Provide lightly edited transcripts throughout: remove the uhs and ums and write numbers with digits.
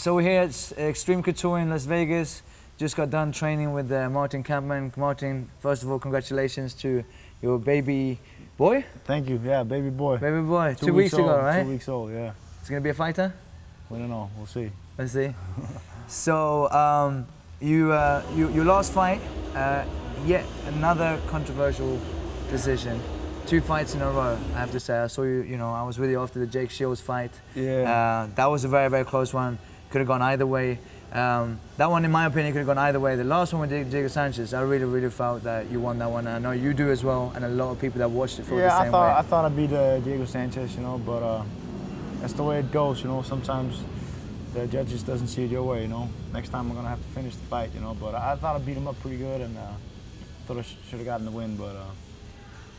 So we're here at Extreme Couture in Las Vegas. Just got done training with Martin Kampmann. Martin, first of all, congratulations to your baby boy. Thank you. Yeah, baby boy. Baby boy. 2 2 weeks ago, old, right? 2 weeks old. Yeah. He's gonna be a fighter. We don't know. We'll see. Let's see. So your last fight, yet another controversial decision. 2 fights in a row, I have to say. I saw you. You know, I was with you after the Jake Shields fight. Yeah. That was a very, very close one. Could have gone either way. That one, in my opinion, could have gone either way. The last one with Diego Sanchez, I really, really felt that you won that one. I know you do as well, and a lot of people that watched it feel the same way. I thought I beat Diego Sanchez, you know, but that's the way it goes, you know. Sometimes the judges doesn't see it your way, you know. Next time I'm gonna have to finish the fight, you know. But I thought I beat him up pretty good, and thought I should have gotten the win, but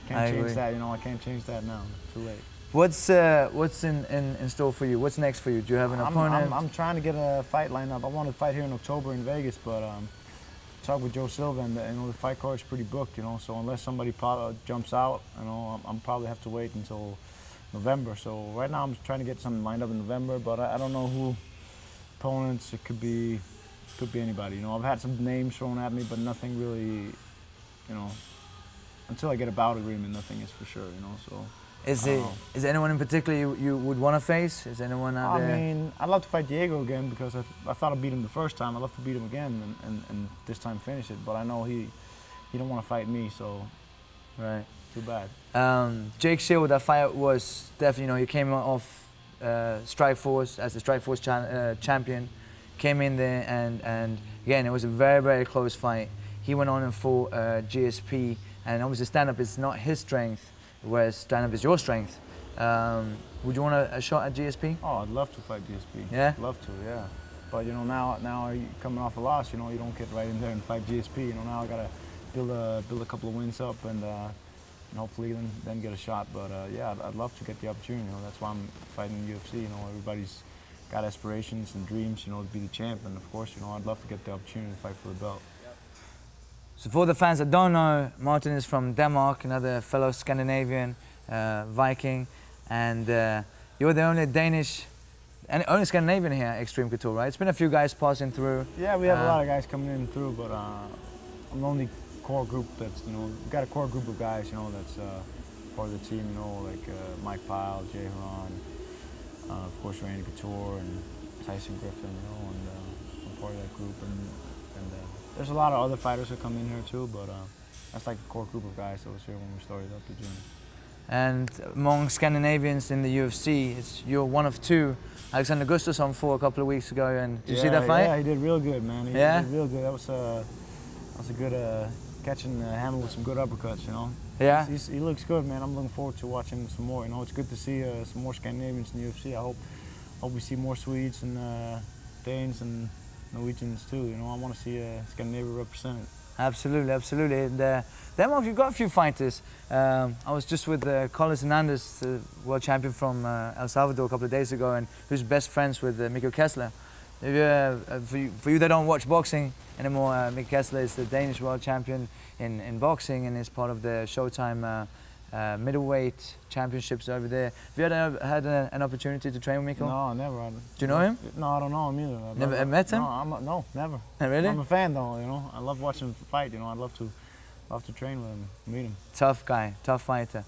can't change that, you know. I can't change that now. Too late. What's in store for you? What's next for you? Do you have an opponent? I'm trying to get a fight lined up. I want to fight here in October in Vegas, but talked with Joe Silva, and you know, the fight card's pretty booked, you know. So unless somebody jumps out, you know, I'm probably have to wait until November. So right now I'm trying to get something lined up in November, but I don't know who opponents. It could be anybody. You know, I've had some names thrown at me, but nothing really, you know. Until I get a bout agreement, nothing is for sure, you know. So. Is there anyone in particular you would want to face? Is anyone out there? I mean, I'd love to fight Diego again because I thought I beat him the first time. I'd love to beat him again and this time finish it. But I know he don't want to fight me, so right. Too bad. Jake Shield, that fight was definitely, you know, he came off Strikeforce as the Strikeforce champion, came in there and again, it was a very, very close fight. He went on and fought GSP, and obviously stand-up is not his strength, whereas stand-up is your strength. Would you want a shot at GSP? Oh, I'd love to fight GSP. Yeah? Love to, yeah. But you know, now you coming off a loss, you know, you don't get right in there and fight GSP. You know, now I gotta build a couple of wins up and hopefully then get a shot. But yeah, I'd love to get the opportunity. You know, that's why I'm fighting in the UFC. You know, everybody's got aspirations and dreams, you know, to be the champ. And of course, you know, I'd love to get the opportunity to fight for the belt. So for the fans that don't know, Martin is from Denmark, another fellow Scandinavian Viking, and you're the only Danish and only Scandinavian here at Extreme Couture, right? It's been a few guys passing through. Yeah, we have a lot of guys coming in through, but I'm the only core group that's, you know, we've got a core group of guys, you know, that's part of the team, you know, like Mike Pyle, Jay Haran, of course Randy Couture and Tyson Griffin, you know, and I'm part of that group. And there's a lot of other fighters that come in here too, but that's like the core group of guys that was here when we started up the gym. And among Scandinavians in the UFC, you're one of 2. Alexander Gustafsson fought a couple of weeks ago, and did you see that fight? Yeah, he did real good, man. He did real good. That was a good catching handle with some good uppercuts, you know. Yeah. He looks good, man. I'm looking forward to watching some more. You know, it's good to see some more Scandinavians in the UFC. I hope we see more Swedes and Danes and Norwegians too, you know. I want to see Scandinavia represented. Absolutely, absolutely. And Denmark, you've got a few fighters. I was just with Carlos Hernandez, the world champion from El Salvador a couple of days ago, and who's best friends with Mikkel Kessler. For you that don't watch boxing anymore, Mikkel Kessler is the Danish world champion in boxing and is part of the Showtime middleweight championships over there. Have you had an opportunity to train with Mikkel? No, never. Do you know him? No, I don't know him either. Never met him? No, never. Really? I'm a fan though, you know. I love watching him fight, you know. I'd love to train with him, meet him. Tough guy, tough fighter.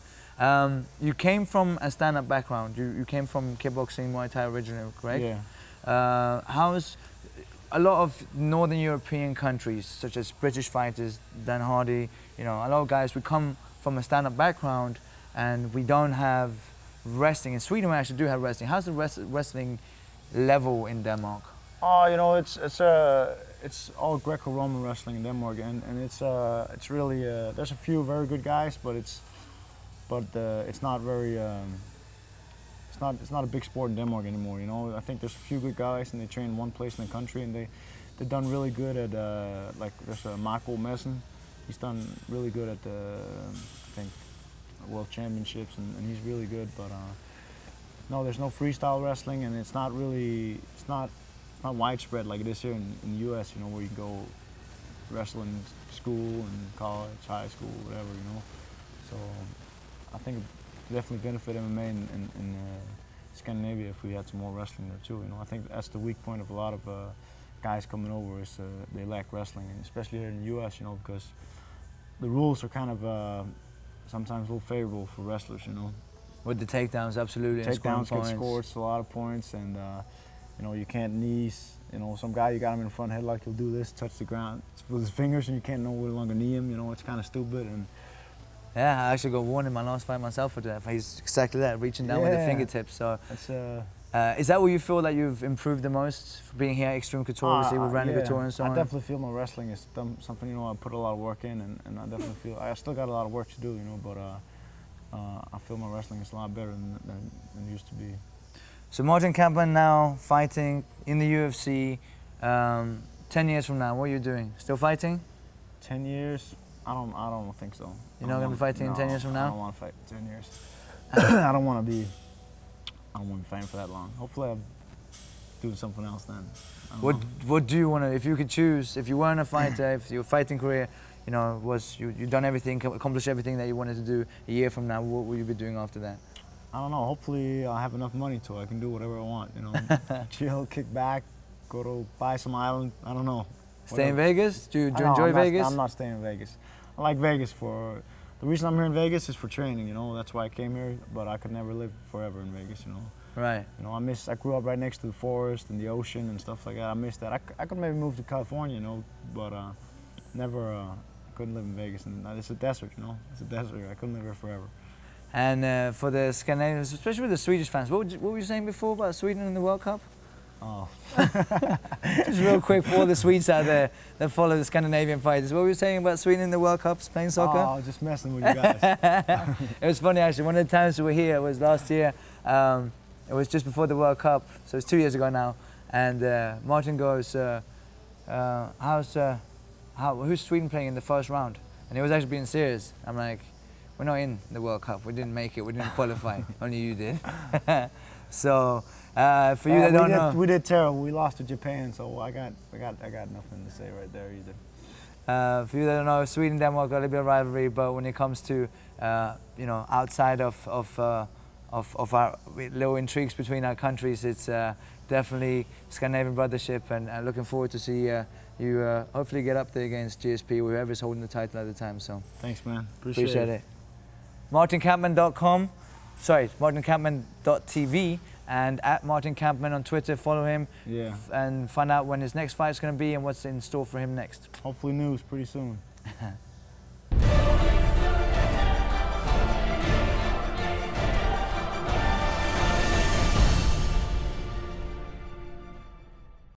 You came from a stand-up background. You came from kickboxing, Muay Thai originally, correct? Yeah. How's a lot of Northern European countries, such as British fighters, Dan Hardy, you know, a lot of guys, we come from a stand-up background and we don't have wrestling. In Sweden we actually do have wrestling. How's the wrestling level in Denmark? Oh, you know, it's all Greco-Roman wrestling in Denmark, and it's really there's a few very good guys, but it's not very it's not a big sport in Denmark anymore. You know, I think there's a few good guys and they train in one place in the country, and they've done really good at like there's Marco Messen. He's done really good at the, I think, World Championships, and he's really good. But no, there's no freestyle wrestling, and it's not widespread like it is here in the U.S. You know, where you can go wrestle in school and college, high school, whatever. You know, so I think it definitely benefit MMA in Scandinavia if we had some more wrestling there too. You know, I think that's the weak point of a lot of guys coming over is they lack wrestling, and especially here in the U.S. You know, because the rules are kind of sometimes a little favorable for wrestlers. You know, with the takedowns, absolutely. Takedowns get scored a lot of points, and you know, you can't knees. You know, some guy you got him in the front headlock, he'll do this, touch the ground with his fingers, and you can't no longer knee him. You know, it's kind of stupid. And yeah, I actually got warned in my last fight myself for that. He's exactly that, reaching down with the fingertips. So, is that where you feel that you've improved the most, for being here at Extreme Couture, obviously with Randy Couture and so on? I definitely feel my wrestling is something, you know, I put a lot of work in, and I definitely feel I still got a lot of work to do, you know, but I feel my wrestling is a lot better than it used to be. So Martin Kampmann now fighting in the UFC. 10 years from now, what are you doing? Still fighting? 10 years? I don't think so. You're not going to be fighting in 10 years from now? I don't want to fight in 10 years. I don't want to be fighting for that long. Hopefully I'll do something else then. What do you want to, if you could choose, if you weren't a fighter, if your fighting career, you know, you've done everything, accomplished everything that you wanted to do a year from now, what will you be doing after that? I don't know. Hopefully I'll have enough money so I can do whatever I want, you know. Chill, kick back, go to buy some island, I don't know. Stay in Vegas? Do you enjoy Vegas? I'm not staying in Vegas. I like Vegas the reason I'm here in Vegas is for training, you know. That's why I came here, but I could never live forever in Vegas, you know. Right. You know, I grew up right next to the forest and the ocean and stuff like that. I miss that. I could maybe move to California, you know, but never, couldn't live in Vegas. And it's a desert, you know. It's a desert. I couldn't live here forever. And for the Scandinavians, especially with the Swedish fans, what were you saying before about Sweden in the World Cup? Oh. Just real quick for all the Swedes out there that follow the Scandinavian fighters. What were you saying about Sweden in the World Cup, playing soccer? Oh, just messing with you guys. It was funny actually. One of the times we were here, it was last year. It was just before the World Cup, so it's 2 years ago now. And Martin goes, who's Sweden playing in the first round? And he was actually being serious. I'm like, we're not in the World Cup. We didn't make it. We didn't qualify. Only you did. So for you that don't know, we did terrible. We lost to Japan, so I got nothing to say right there either. For you that don't know, Sweden and Denmark got a little bit of rivalry, but when it comes to you know, outside of our little intrigues between our countries, it's definitely Scandinavian brothership, and looking forward to see you hopefully get up there against GSP, whoever's holding the title at the time. So thanks, man. Appreciate it. MartinKampmann.com, sorry, MartinKampmann.tv, and at Martin Kampmann on Twitter. Follow him, and find out when his next fight is going to be and what's in store for him next. Hopefully news pretty soon.